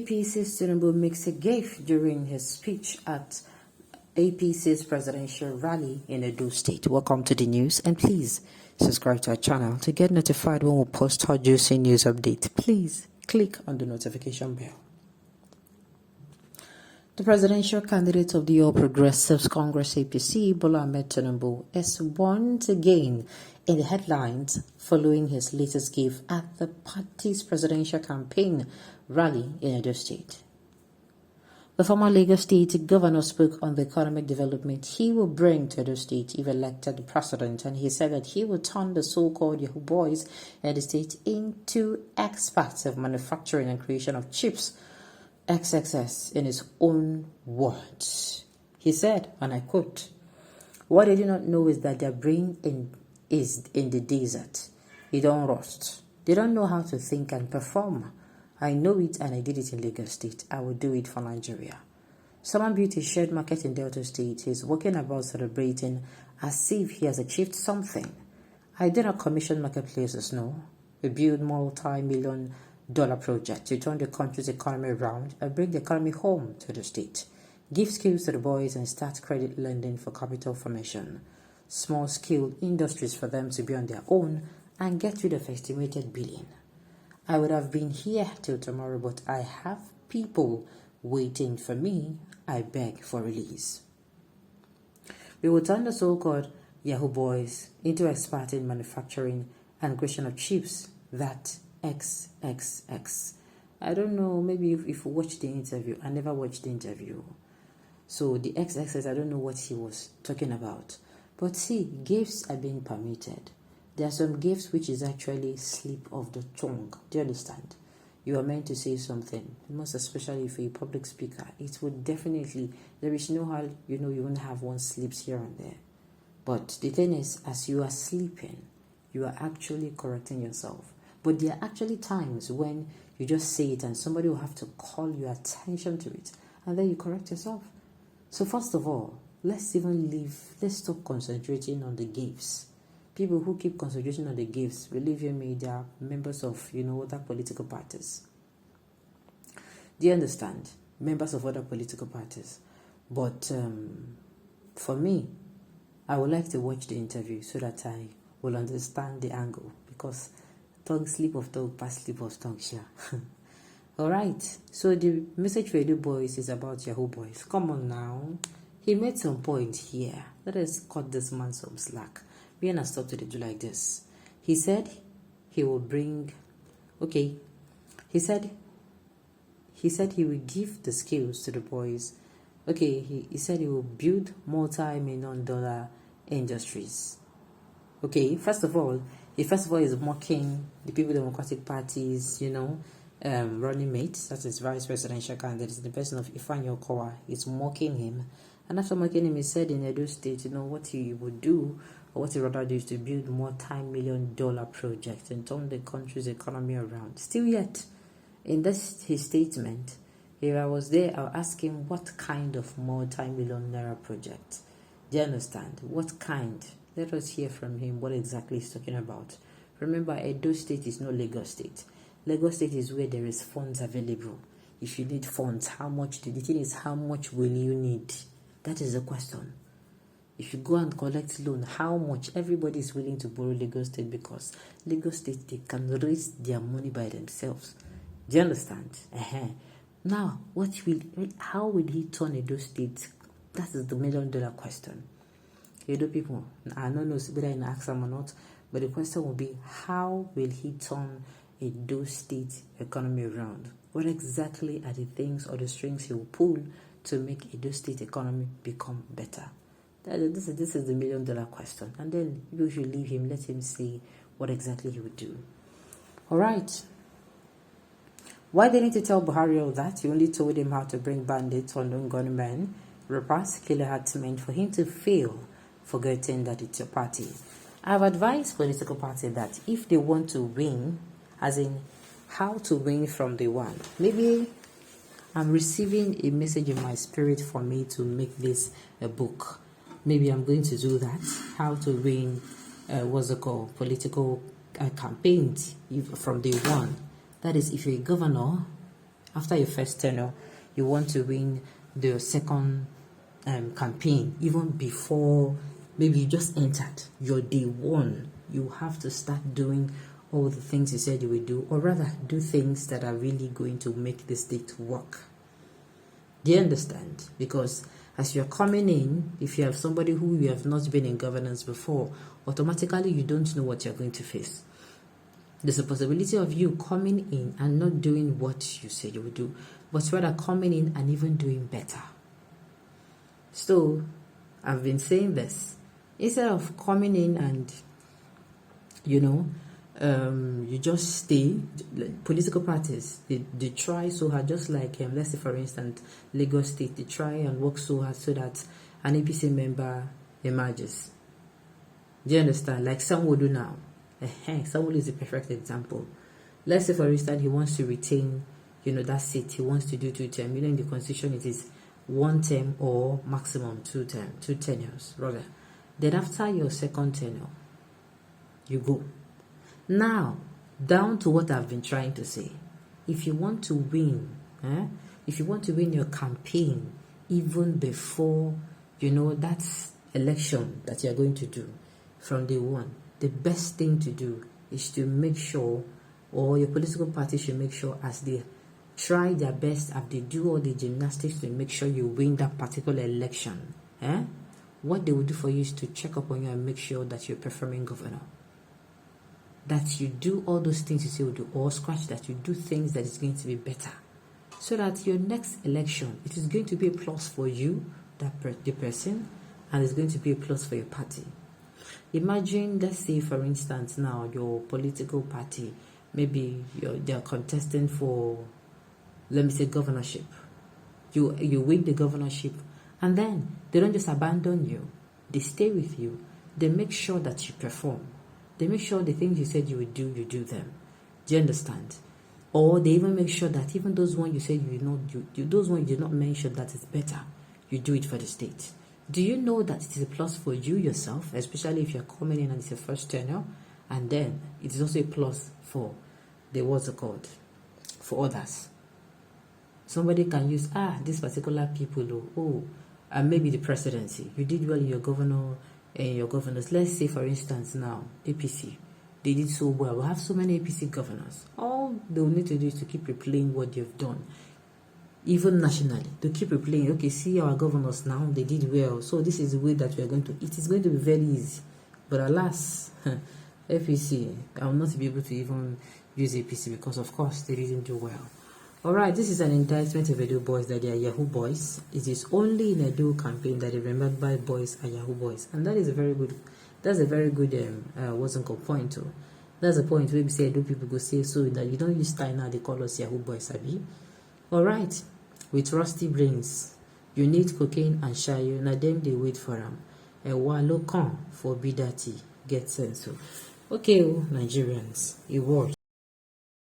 APC's Tinubu makes a gaffe during his speech at APC's presidential rally in Edo State. Welcome to the news, and please subscribe to our channel to get notified when we post our juicy news update. Please click on the notification bell. The presidential candidate of the All Progressives Congress APC, Bola Ahmed Tinubu, is once again in the headlines following his latest gaffe at the party's presidential campaign rally in Edo State. The former Lagos State governor spoke on the economic development he will bring to Edo State if elected president, and he said that he will turn the so-called Yahoo boys in the state into experts of manufacturing and creation of chips, XXS, in his own words. He said, and I quote, "What they do not know is that their brain is in the desert. They don't rust. They don't know how to think and perform. I know it, and I did it in Lagos State. I will do it for Nigeria." Someone built a shared market in Delta State. He's walking about celebrating as if he has achieved something. I did not commission marketplaces, no. We build multi-million-dollar projects to turn the country's economy around and bring the economy home to the state. Give skills to the boys and start credit lending for capital formation. Small-scale industries for them to be on their own and get rid of estimated billion. I would have been here till tomorrow, but I have people waiting for me. I beg for release. We will turn the so-called Yahoo boys into experts in manufacturing and creation of chips, that XXX. I don't know, maybe if you watched the interview. I never watched the interview. So the XXX, I don't know what he was talking about. But see, gifts are being permitted. There are some gifts which is actually slip of the tongue. Do you understand? You are meant to say something, most especially if you're a public speaker. It would definitely, there is no how, you won't have one slips here and there. But the thing is, as you are sleeping, you are actually correcting yourself. But there are actually times when you just say it and somebody will have to call your attention to it, and then you correct yourself. So first of all, let's stop concentrating on the gifts. People who keep concentrating on the gifts, believe you me, they are members of, other political parties. Do you understand? Members of other political parties. But for me, I would like to watch the interview so that I will understand the angle, because tongue slip of tongue, pass slip of tongue, sure. Alright, so the message for the boys is about Yahoo boys. Come on now. He made some point here. Let us cut this man some slack. We are not stop to do like this. He said he will bring, he said he will give the skills to the boys. He said he will build multi-million-dollar industries. First of all, he is mocking the People Democratic Party's, running mates, that is vice presidential candidate, the person of Ifeanyi Okowa. He's mocking him. And after mocking him, he said in Edo State, what he would do, or what he rather do, is to build multi-million-dollar projects and turn the country's economy around. Still yet, in his statement, if I was there, I'll ask him what kind of multi-million-dollar project. Do you understand? What kind? Let us hear from him what exactly he's talking about. Remember, Edo State is not Lagos State. Lagos State is where there is funds available. If you need funds, how much? The thing is, how much will you need? That is the question. If you go and collect loan, how much? Everybody is willing to borrow Lagos State, because Lagos State, they can raise their money by themselves. Do you understand? Now, how will he turn Edo State? That is the $1 million question. Edo people, I don't know whether I ask them or not, but the question will be, how will he turn Edo State economy around? What exactly are the things or the strings he will pull to make Edo State economy become better? This is the $1 million question. And then you should leave him, let him say what exactly he would do. Alright. Why they need to tell Buhari all that? You only told him how to bring bandits, unknown gunmen, rappers, killer herdsmen, for him to fail, forgetting that it's your party. I have advised political parties that if they want to win, as in how to win from the one, maybe I'm receiving a message in my spirit for me to make this a book. Maybe I'm going to do that. How to win, political campaigns from day one. That is, if you're a governor After your first tenure, you want to win the second campaign, even before maybe you just entered your day one. You have to start doing all the things you said you would do, or rather do things that are really going to make the state work. Do you understand? Because as you're coming in, if you have somebody who you have not been in governance before, automatically you don't know what you're going to face. There's a possibility of you coming in and not doing what you said you would do, but rather coming in and even doing better. So, I've been saying this. Instead of coming in and, you just stay. Political parties, they try so hard, just like, let's say for instance, Lagos State, they try and work so hard so that an APC member emerges. Do you understand? Like some will do now. Someone is a perfect example. Let's say, for instance, he wants to retain, that seat. He wants to do 2 terms. In the constitution, it is 1 term or maximum 2 tenures, rather. Then after your second tenure, you go. Now, down to what I've been trying to say. If you want to win, if you want to win your campaign, even before, that election that you're going to do from day one, the best thing to do is to make sure, or your political party should make sure, as they try their best, as they do all the gymnastics to make sure you win that particular election, what they will do for you is to check up on you and make sure that you're performing governor. That you do all those things you say you do, or scratch that you do things that is going to be better. So that your next election, it is going to be a plus for you, the person, and it's going to be a plus for your party. Imagine, let's say, for instance, now your political party, maybe they're contesting for, let me say, governorship. You win the governorship, and then they don't just abandon you. They stay with you. They make sure that you perform. They make sure the things you said you would do, you do them. Do you understand? Or they even make sure that even those ones you said you would not do, those ones you did not mention that is better, you do it for the state. Do you know that it is a plus for you yourself, especially if you're coming in and it's your first tenure, and then it is also a plus for for others. Somebody can use, this particular people, and maybe the presidency. You did well in your governors. Let's say, for instance, now, APC. They did so well. We have so many APC governors. All they will need to do is to keep replaying what they've done. Even nationally, to keep replaying, okay, see our governors now, they did well. So this is the way that we are going to, it is going to be very easy. But alas, APC, I will not be able to even use APC because, of course, they didn't do well. Alright, this is an indictment of Edo boys that they are Yahoo boys. It is only in Edo campaign that the remembered boys are Yahoo boys. And that is a very good, point too. That's a point where we say Edo people go say so that you don't use style now, they call us Yahoo boys, Abi. Alright, with rusty brains, you need cocaine and shayo, na them they wait for them. A wallow con for bidati, get sense. Okay, Nigerians, it works.